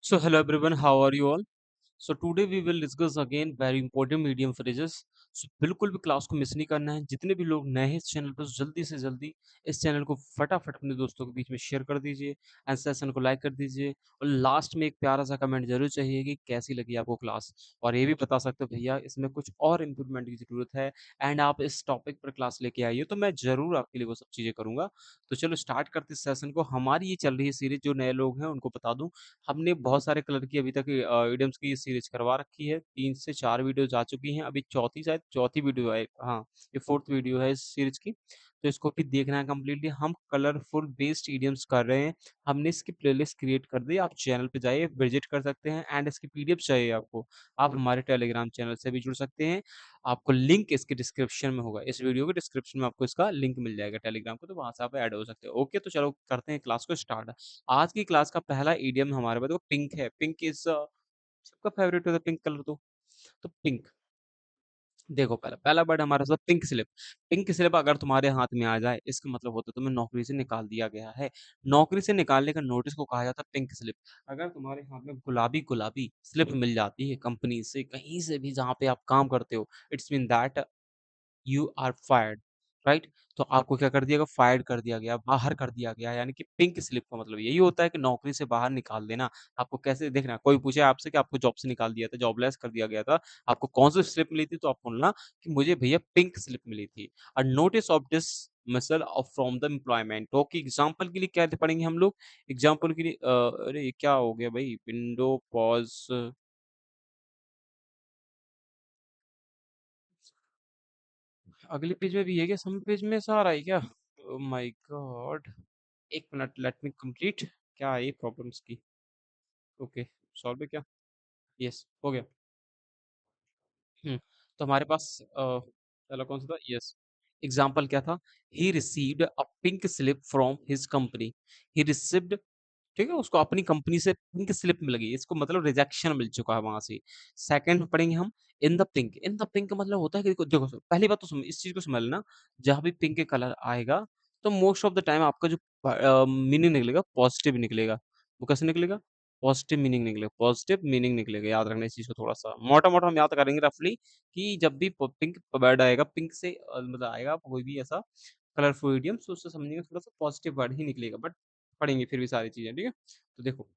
So hello everyone, how are you all? So today we will discuss again very important medium phrases. So बिल्कुल भी class को miss नहीं करना है। जितने भी लोग नए हैं इस चैनल पर जल्दी से जल्दी इस चैनल को फटाफट अपने दोस्तों के बीच में शेयर कर दीजिए एंड सेशन को लाइक कर दीजिए और लास्ट में एक प्यारा सा कमेंट जरूर चाहिए कि कैसी लगी आपको क्लास और ये भी बता सकते हो भैया इसमें कुछ और इम्प्रूवमेंट की जरूरत है एंड आप इस टॉपिक पर क्लास लेके आइए तो मैं जरूर आपके लिए वो सब चीजें करूंगा। तो चलो स्टार्ट करते इस सेशन को। हमारी ये चल रही है सीरीज, जो नए लोग हैं उनको बता दूं, हमने बहुत सारे कलर की अभी तक इडियम्स की सीरीज करवा रखी है। 3 से 4 वीडियोज़ आ चुकी हैं। अभी चौथी, शायद चौथी वीडियो है, हाँ, ये 4th वीडियो है इस सीरीज की। तो इसको भी देखना है कंप्लीटली। हम कलरफुल बेस्ड इडियम्स कर रहे हैं। हमने इसकी प्लेलिस्ट क्रिएट कर दी, आप चैनल पे जाइए, विजिट कर सकते हैं एंड इसकी पीडीएफ चाहिए आपको, आप हमारे टेलीग्राम चैनल से भी जुड़ सकते हैं। आपको लिंक इसके डिस्क्रिप्शन में होगा, इस वीडियो के डिस्क्रिप्शन में आपको इसका लिंक मिल जाएगा टेलीग्राम को, तो वहां से आप ऐड हो सकते हो। ओके, तो चलो करते हैं क्लास को स्टार्ट। आज की क्लास का पहला इडियम हमारे पास देखो पिंक है। पिंक इज सबका फेवरेट होता है पिंक कलर। तो पिंक देखो, पहला पहला वर्ड हमारे पास पिंक स्लिप। पिंक स्लिप अगर तुम्हारे हाथ में आ जाए इसका मतलब होता है तुम्हें नौकरी से निकाल दिया गया है। नौकरी से निकालने का नोटिस को कहा जाता है पिंक स्लिप। अगर तुम्हारे हाथ में गुलाबी गुलाबी स्लिप मिल जाती है कंपनी से, कहीं से भी जहां पे आप काम करते हो, it's mean that you are fired, right. तो आपको क्या कर दिया गया? फायर्ड कर दिया गया, बाहर कर दिया गया। यानी कि पिंक स्लिप का मतलब यही होता है कि नौकरी से बाहर निकाल देना। आपको कैसे देखना, कोई पूछे आपसे कि आपको जॉब से निकाल दिया था, जॉबलेस कर दिया गया था, आपको कौन सी स्लिप मिली थी, तो आप बोलना कि मुझे भैया पिंक स्लिप मिली थी। A notice of dismissal of from the employment. Okay, example के लिए क्या पढ़ेंगे हम लोग? एग्जाम्पल के लिए अरे ये क्या हो गया भाई, विंडो पॉज। अगले पेज में भी है क्या? सम पेज में ऐसा आ रहा है क्या? ओ माय गॉड, एक मिनट, लेट मी कंप्लीट। क्या है ये प्रॉब्लम्स की? ओके, सॉल्व है क्या? यस, हो गया। तो हमारे पास पहला कौन सा था? यस, एग्जाम्पल क्या था? He received a pink slip from his company. He received, ठीक है, उसको अपनी कंपनी से पिंक स्लिप मिल गई, इसको मतलब रिजेक्शन मिल चुका है वहां से। सेकंड पढ़ेंगे हम, इन the pink. In the pink का मतलब होता है कि देखो देखो, पहली बात तो इस चीज को समझ लेना, जहां भी पिंक कलर आएगा तो मोस्ट ऑफ द टाइम आपका जो मीनिंग निकलेगा पॉजिटिव निकलेगा। वो कैसे निकलेगा? पॉजिटिव मीनिंग निकलेगा, पॉजिटिव मीनिंग निकलेगा। याद रखना इस चीज को, थोड़ा सा मोटा मोटा हम याद करेंगे रफली, कि जब भी पिंक वर्ड आएगा, पिंक से मतलब आएगा कोई भी ऐसा कलरफुल इडियम, तो उससे समझेंगे थोड़ा सा पॉजिटिव वर्ड ही निकलेगा, बट पढ़ेंगे फिर भी सारी चीजें, ठीक है। तो देखो,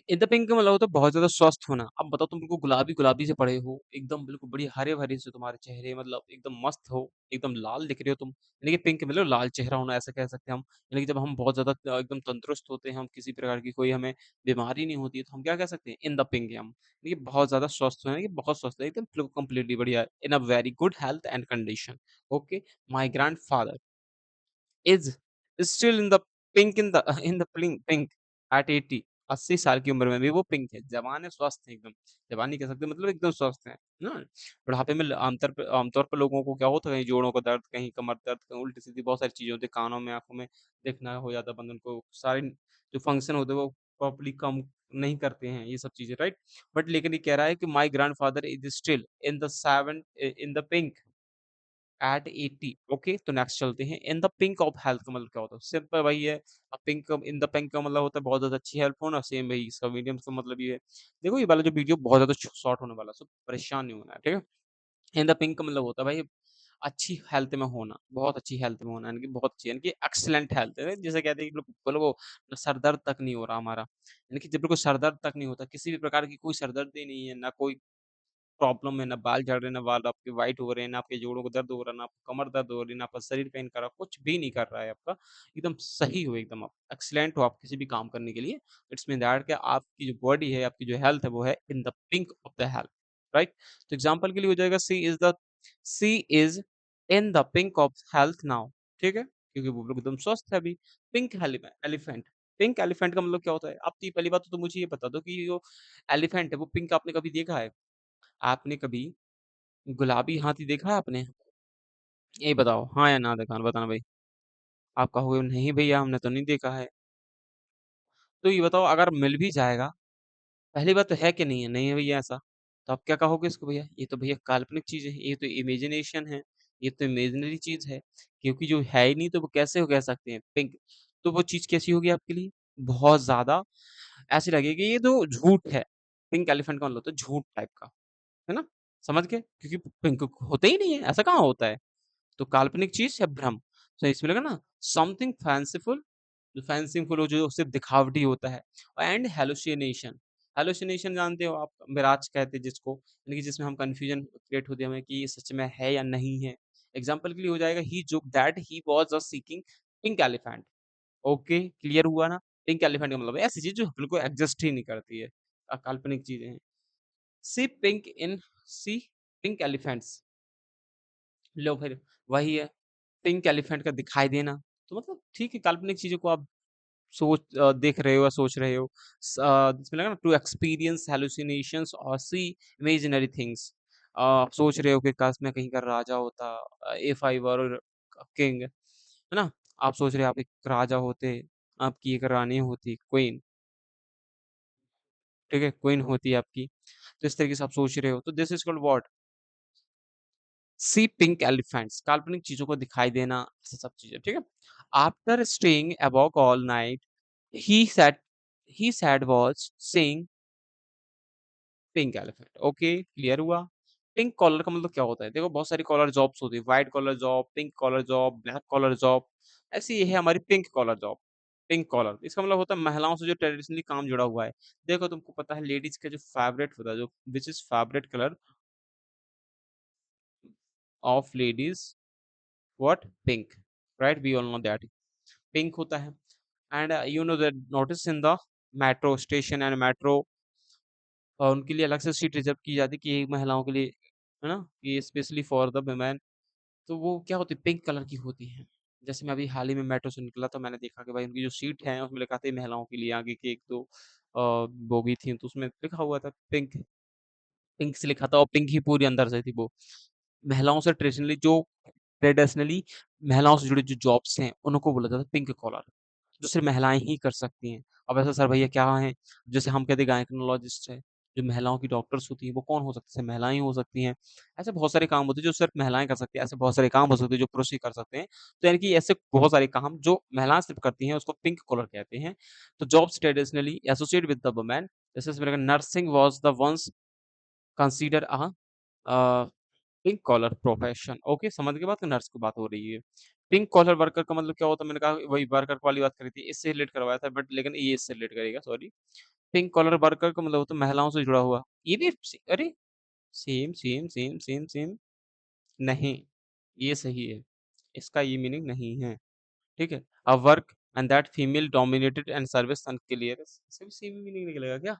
इन द पिंक का मतलब होता है बहुत ज़्यादा स्वस्थ होना। अब बताओ, तुम बिल्कुल गुलाबी-गुलाबी से पड़े हो, एकदम बिल्कुल बड़ी हरे-भरे से तुम्हारे चेहरे, मतलब एकदम मस्त हो, एकदम लाल दिख रहे हो तुम। यानी कि पिंक मतलब लाल चेहरा होना, ऐसा कह सकते हैं हम। यानी कि जब हम बहुत ज़्यादा एकदम तंदुरुस्त होते हैं, हम किसी प्रकार की कोई हमें बीमारी नहीं होती है, तो हम क्या कह सकते हैं? इन द पिंक है हम। यानी कि बहुत ज़्यादा स्वस्थ है, कि बहुत स्वस्थ है, एकदम कंप्लीटली बढ़िया, in a very good health and condition. Okay, my grandfather is still in the pink, in the in the pink at 80। 80 साल की उम्र में भी वो पिंक है, जवान है, स्वस्थ है एकदम। जवान नहीं कह सकते, मतलब एकदम स्वस्थ है ना। बुढ़ापे में आमतौर पर लोगों को क्या होता है? कहीं जोड़ों का दर्द, कहीं कमर दर्द, कहीं उल्टी सीधी बहुत सारी चीजें होती है, कानों में, आंखों में देखना हो जाता है, बंदन को सारे जो फंक्शन होते हैं वो प्रॉपर्ली कम नहीं करते हैं, ये सब चीजें, राइट। बट लेकिन ये कह रहा है कि my grandfather is still in the seven in the pink at 80। Okay, तो नेक्स्ट चलते हैं। In the pink of health का मतलब क्या होता है? सिंपल वही है। पिंक, इन द पिंक का मतलब होता है बहुत ज्यादा अच्छी हेल्थ होना। सेम वही इसका मीडियम का मतलब ये है। देखो, ये वाला जो वीडियो बहुत ज्यादा शॉर्ट होने वाला है, सो परेशान नहीं होना है, ठीक है। इन द पिंक का मतलब होता है भाई अच्छी हेल्थ में होना, बहुत अच्छी हेल्थ में होना, यानी कि बहुत अच्छी, यानी कि एक्सीलेंट हेल्थ है। जैसे कहते हैं कि बोलो वो सर दर्द तक नहीं हो रहा हमारा, यानी कि जब बिल्कुल सर दर्द तक नहीं होता, किसी भी प्रकार की कोई सरदर्दी नहीं है, ना कोई प्रॉब्लम है, ना बाल झड़ रहे हैं, ना बाल आपके व्हाइट हो रहे हैं, ना आपके जोड़ों को दर्द हो रहा है, ना आपको कमर दर्द हो रही है, ना आपका शरीर पेन कर रहा है, कुछ भी नहीं कर रहा है आपका। एकदम सही हो, एकदम आप एक्सीलेंट हो आप किसी भी काम करने के लिए। इट्स मीन दैट कि आपकी जो बॉडी है, आपकी जो हेल्थ है, वो है in the pink of the health, right. तो एग्जांपल के लिए हो जाएगा, she is in the pink of health now, ठीक है, क्योंकि वो लोग एकदम स्वस्थ है अभी। Pink elephant. पिंक एलिफेंट का मतलब क्या होता है? आप तो पहली बात तो मुझे ये बता दो कि जो एलिफेंट है वो पिंक आपने कभी देखा है? आपने कभी गुलाबी हाथी देखा है आपने? यही बताओ, हाँ या ना, देखा बताना भाई। आप कहोगे नहीं भैया हमने तो नहीं देखा है। तो ये बताओ, अगर मिल भी जाएगा, पहली बात तो है कि नहीं है? नहीं है भैया ऐसा। तो आप क्या कहोगे इसको? भैया ये तो भैया काल्पनिक चीज है, ये तो इमेजिनेशन है, ये तो इमेजिनरी चीज है, क्योंकि जो है ही नहीं तो वो कैसे हो कह सकते हैं पिंक? तो वो चीज कैसी होगी आपके लिए? बहुत ज्यादा ऐसे लगेगा कि ये तो झूठ है। पिंक एलिफेंट का मतलब होता है झूठ टाइप का, है ना? समझ गए? क्योंकि पिंक होता ही नहीं है, ऐसा कहाँ होता है? तो काल्पनिक चीज़ या भ्रम? तो इसमें लगा ना समथिंग फैंसीफुल, जो फैंसीफुल हो जो सिर्फ़ दिखावटी होता है, एंड हैलुसिनेशन। हैलुसिनेशन जानते हो आप, मिराज कहते हैं जिसको, यानी कि जिसमें हम कन्फ्यूजन क्रिएट होती है हमें कि ये सच में है या नहीं है। एग्ज़ाम्पल के लिए हो जाएगा he joked that he was just seeking pink elephant. Okay, clear हुआ ना? पिंक एलिफेंट का मतलब है ऐसी चीज़ जो बिल्कुल एग्ज़िस्ट ही नहीं करती है। काल्पनिक चीज़ें हैं। सी pink in C pink elephants. लो फिर वही है, पिंक एलिफेंट का दिखाई देना। तो मतलब ठीक है, काल्पनिक चीज़ों को आप देख रहे हो या सोच रहे हो। इसमें लगा ना टू एक्सपीरियंस हैलुसिनेशंस और सी इमेजिनरी थिंग्स। आप सोच रहे हो कि काश मैं कहीं का राजा होता, if I were a king, है ना? आप सोच रहे हो आप एक राजा होते, आपकी एक रानी होती, क्वीन, ठीक है? क्वीन होती है आपकी। तो इस तरीके से आप सोच रहे हो, तो this is called what? See pink elephants, काल्पनिक चीज़ों को दिखाई देना, ऐसे सब चीज़ें, ठीक है? After staying awake all night, he said he said was seeing pink elephant. Okay, clear हुआ? पिंक कॉलर का मतलब क्या होता है? देखो बहुत सारी कॉलर जॉब्स होती है, white collar job, pink collar job, black collar job. ऐसी ये है हमारी pink collar job. Pink collar इसका मतलब होता है महिलाओं से जो ट्रेडिशनली काम जुड़ा हुआ है। देखो तुमको पता है लेडीज का जो फेवरेट होता है, जो which is favourite colour of ladies, what? Pink, right? We all know that pink होता है। And you know that notice in the metro station and metro, और उनके लिए अलग से सीट रिज़र्व की जाती है कि ये महिलाओं के लिए, है ना? ये स्पेशली फॉर द वुमेन। तो वो क्या होती है, पिंक कलर की होती हैं। जैसे मैं अभी हाल ही में मेट्रो से निकला तो मैंने देखा कि भाई उनकी जो सीट है उसमें लिखा था ये महिलाओं के लिए, आगे की 1-2 बोगी थी तो उसमें लिखा हुआ था पिंक, पिंक से लिखा था और पिंक ही पूरी अंदर से थी वो। महिलाओं से ट्रेडिशनली महिलाओं से जुड़ी जो जॉब्स हैं उनको बोला जाता है पिंक कॉलर, जो सिर्फ़ महिलाएँ ही कर सकती हैं। अब ऐसा सर भैया क्या हैं? जैसे हम कहते हैं गायनेकोलॉजिस्ट है, जो महिलाओं की डॉक्टर्स होती हैं, वो कौन हो सकती है? सिर्फ़ महिलाएँ ही हो सकती हैं। ऐसे बहुत सारे काम होते हैं जो सिर्फ़ महिलाएँ कर सकती हैं, ऐसे बहुत सारे काम हो सकते हैं जो पुरुष ही कर सकते हैं। तो यानी कि ऐसे बहुत सारे काम जो महिलाएँ सिर्फ़ करती हैं, उसको पिंक कॉलर कहते हैं। तो jobs traditionally associated with the women, जैसे इसमें रहेगा nursing was the ones consider a, pink collar profession. Okay, समझ गए बात? नर्स की बात हो रही है। पिंक कॉलर वर्कर का मतलब क्या होता है? मैंने कहा वही वर्कर वाली बात करी थी, इससे रिलेट करवाया था बट लेकिन ये इससे रिलेट करेगा, सॉरी। पिंक कॉलर वर्कर का मतलब होता है महिलाओं से जुड़ा हुआ। ये भी अरे! Same, same, same, same, same. नहीं, ये सही है। इसका ये मीनिंग नहीं है, ठीक है? A work and that female dominated and service unclear, इसका भी सेम मीनिंग निकलेगा क्या?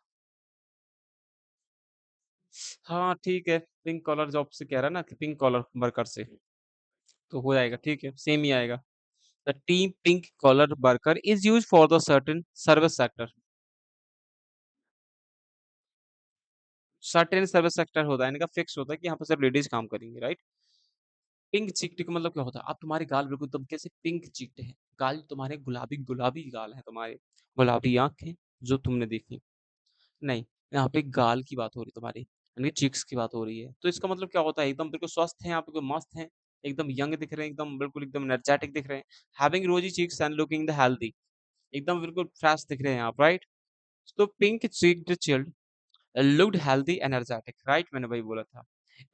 हाँ, ठीक है। पिंक कॉलर जॉब से कह रहा है ना कि पिंक कॉलर वर्कर से, तो हो जाएगा, ठीक है, सेम ही आएगा। The term pink collar worker is used for the certain service sector. Certain service sector होता है, इनका फिक्स होता है कि यहाँ पे सिर्फ लेडीज काम करेंगी, राइट? पिंक चिक्ड का मतलब क्या होता है? अब तुम्हारे गाल बिल्कुल एकदम कैसे पिंक चिक्ड है, गाल तुम्हारे गुलाबी गुलाबी गाल है तुम्हारे, गुलाबी आंखें जो तुमने देखी नहीं, यहाँ पे गाल की बात हो रही है तुम्हारी, यानी चिक्स की बात हो रही है। तो इसका मतलब क्या होता है? एकदम बिल्कुल स्वस्थ हैं आप, बिल्कुल मस्त हैं, एकदम यंग दिख रहे हैं, एकदम बिल्कुल एकदम एनर्जेटिक दिख रहे हैं, having rosy cheeks and looking the healthy, एकदम बिल्कुल फ्रेश दिख रहे हैं आप, राइट? तो pink cheeked child looked healthy energetic, right? मैंने वही बोला था।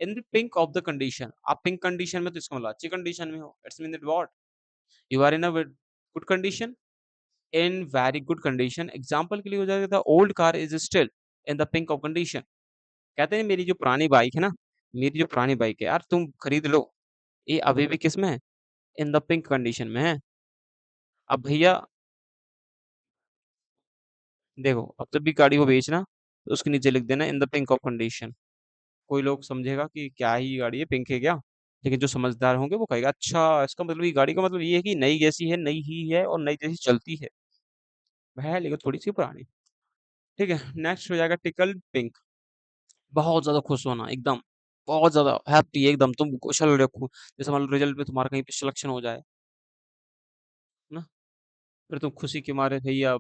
In the pink of the condition, आप पिंक कंडीशन में तो इसका मतलब अच्छी कंडीशन में हो, it's mean that what? You are in a good condition, in very good condition. Example के लिए हो जाएगा the old car is still in the pink of condition. कहते हैं मेरी जो पुरानी बाइक है ना, मेरी जो पुरानी बाइक है यार तुम खरीद लो, ये अभी भी किस में है? इन द पिंक कंडीशन में है। अब भैया देखो, अब जब भी गाड़ी को बेचना तो उसके नीचे लिख देना इन द पिंक ऑफ कंडीशन। कोई लोग समझेगा कि क्या ही गाड़ी है, पिंक है क्या? लेकिन जो समझदार होंगे वो कहेगा अच्छा इसका मतलब ये गाड़ी का मतलब ये है कि नई जैसी है, नई ही है और नई जैसी चलती है लेकिन थोड़ी सी पुरानी। ठीक है, नेक्स्ट हो जाएगा टिकल पिंक, बहुत ज्यादा खुश होना एकदम, बहुत ज्यादा हैप्पी एकदम, तुम उछल रखो जैसे मान लो रिजल्ट में तुम्हारा कहीं पे सिलेक्शन हो जाए ना, फिर तुम खुशी के मारे भैया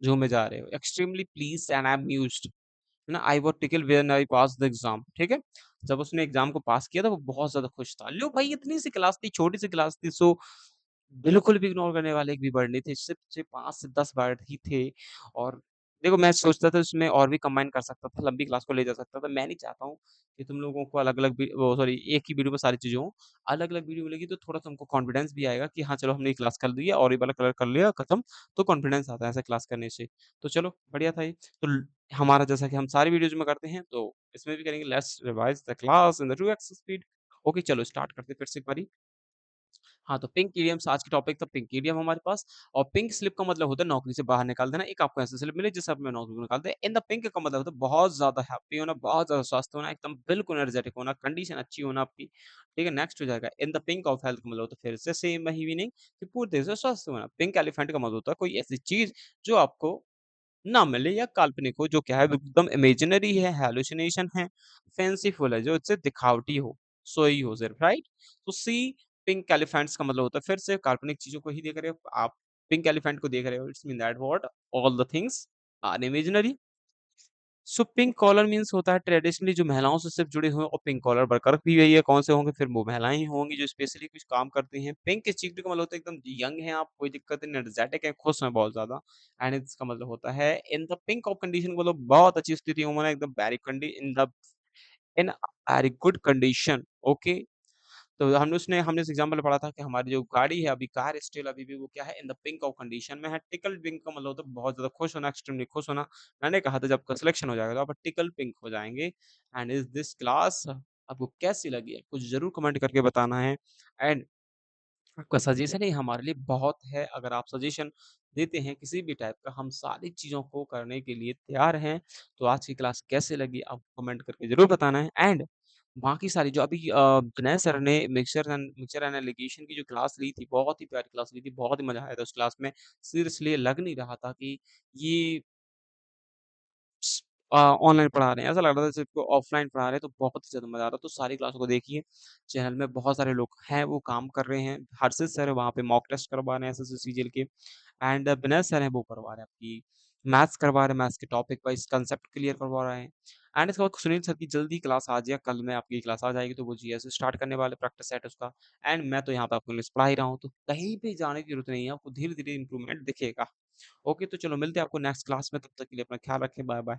झूमे जा रहे हो, extremely please and I am amused, है ना? I was tackle when I pass the exam, ठीक है? जब उसने एग्जाम को पास किया था वो बहुत ज़्यादा खुश था। लो भाई इतनी सी क्लास थी, छोटी सी क्लास थी, सो बिल्कुल भी इग्नोर करने वाले एक भी वर्ड नहीं थे। सिर्फ सिर्फ 5 से 10 वर्ड ही थे और देखो मैं सोचता था इसमें और भी कंबाइन कर सकता था, लंबी क्लास को ले जा सकता था। मैं नहीं चाहता हूँ कि तुम लोगों को अलग-अलग वी वो सॉरी एक ही वीडियो में सारी चीज़ें हों। अलग-अलग वीडियो मिलेगी तो थोड़ा तुमको कॉन्फिडेंस भी आएगा कि हाँ, चलो हमने ये क्लास कर ली है और ये वाला कलर कर लिया, खत्म। तो कॉन्फिडेंस आता है ऐसे क्लास करने से। तो चलो बढ़िया था ये। तो ल हमारा जैसा कि हम सारी वीडियोज़ में करते हैं, तो इसमें भी करेंगे let's revise the class in the 2x speed. Okay चलो स्टार्ट करते हैं फिर से एक बारी। हाँ, तो पिंक ईडीएम्स आज की टॉपिक था पिंक ईडीएम हमारे पास और पिंक स्लिप का मतलब होता है नौकरी से बाहर निकाल देना। एक आपको ऐसी स्लिप मिले जिससे आपने नौकरी को निकाल दिया। इन द पिंक का मतलब होता है बहुत ज़्यादा हैप्पी होना, बहुत ज़्यादा स्वस्थ होना, एकदम बिल्कुल एनर्जेटिक होना, कंडीशन अच्छी होना आपकी। ठीक है, नेक्स्ट हो जाएगा इन द पिंक ऑफ हेल्थ का मतलब होता है फिर से सेम वही मीनिंग कि पूरी तरह से स्वस्थ होना। पिंक एलिफेंट का मतलब होता है कोई ऐसी चीज़ जो आपको ना मिले या काल्पनिक हो, जो क्या है एकदम इमेजिनरी है, हैलुसिनेशन है, फैंसीफुल है, जो इससे दिखावटी हो, सोई हो सिर्फ, राइट? तो सी पिंक एलिफेंट्स का मतलब होता है फिर से काल्पनिक चीज़ों को ही देख रहे हो, आप पिंक एलिफेंट को देख रहे हो, it's mean that what all the things are imaginary. So pink collar means होता है ट्रेडिशनली जो महिलाओं से सिर्फ जुड़े हुए और पिंक कॉलर वर्कर भी यही है, कौन से होंगे फिर वो महिलाएं ही होंगी जो स्पेशली कुछ काम करती हैं। पिंक चीक्ड का मतलब होता है एकदम यंग है आप, कोई दिक्कत नहीं, एनर्जेटिक है, खुश हैं बहुत ज्यादा। एंड इसका मतलब होता है in the pink of condition मतलब बहुत अच्छी स्थिति में एकदम वेरी कंडी इन वेरी गुड कंडीशन। ओके, तो हमने इस एग्जाम्पल में पढ़ा था कि हमारी जो गाड़ी है अभी कार स्टिल अभी भी वो क्या है in the pink of condition में है। टिकल पिंक का मतलब होता है बहुत ज़्यादा खुश होना, एक्सट्रीमली खुश होना। मैंने कहा था जब आपका सिलेक्शन हो जाएगा तो आप टिकल पिंक हो जाएँगे। एंड इज़ दिस क्लास आपको कैसी लगी है? कुछ ज़रूर कमेंट करके बताना है। एंड आपका सजेशन ही हमारे लिए बहुत है। अगर आप सजेशन देते हैं किसी भी टाइप का, हम सारी चीज़ों को करने के लिए तैयार हैं। तो आज की क्लास कैसे लगी आप कमेंट करके ज़रूर बताना है। एंड बाकी सारी जो अभी विनय सर ने मिक्सचर एंड एलिगेशन की जो क्लास ली थी, बहुत ही प्यारी क्लास ली थी, बहुत ही मज़ा आया था उस क्लास में। सीरियसली लग नहीं रहा था कि ये ऑनलाइन पढ़ा रहे हैं, ऐसा लग रहा था जैसे को ऑफलाइन पढ़ा रहे हैं, तो बहुत ही ज़्यादा मज़ा आ रहा था। तो सारी क्लासों को देखिए, चैनल में बहुत सारे लोग हैं, वो काम कर रहे हैं। हर्षित सर है वहाँ पे मॉक टेस्ट करवा रहे हैं एसएससी सीजीएल के। एंड विनय सर हैं वो करवा रहे हैं आपकी मैथ्स करवा रहे हैं, मैथ्स के टॉपिक वाइज़ कांसेप्ट क्लियर करवा रहे हैं। एंड इसके बाद सुनील सर की जल्दी क्लास आज या कल में आपकी क्लास आ जाएगी, तो वो जीएस स्टार्ट करने वाले, प्रैक्टिस सेट उसका। एंड मैं तो यहाँ पे आपको इंग्लिश पढ़ा ही रहा हूँ, तो कहीं भी जाने की ज़रूरत नहीं है, आपको धीरे-धीरे इम्प्रूवमेंट दिखेगा। ओके, तो चलो मिलते हैं आपको नेक्स्ट क्लास में, तब तक के लिए अपना ख्याल रखें, बाय-बाय।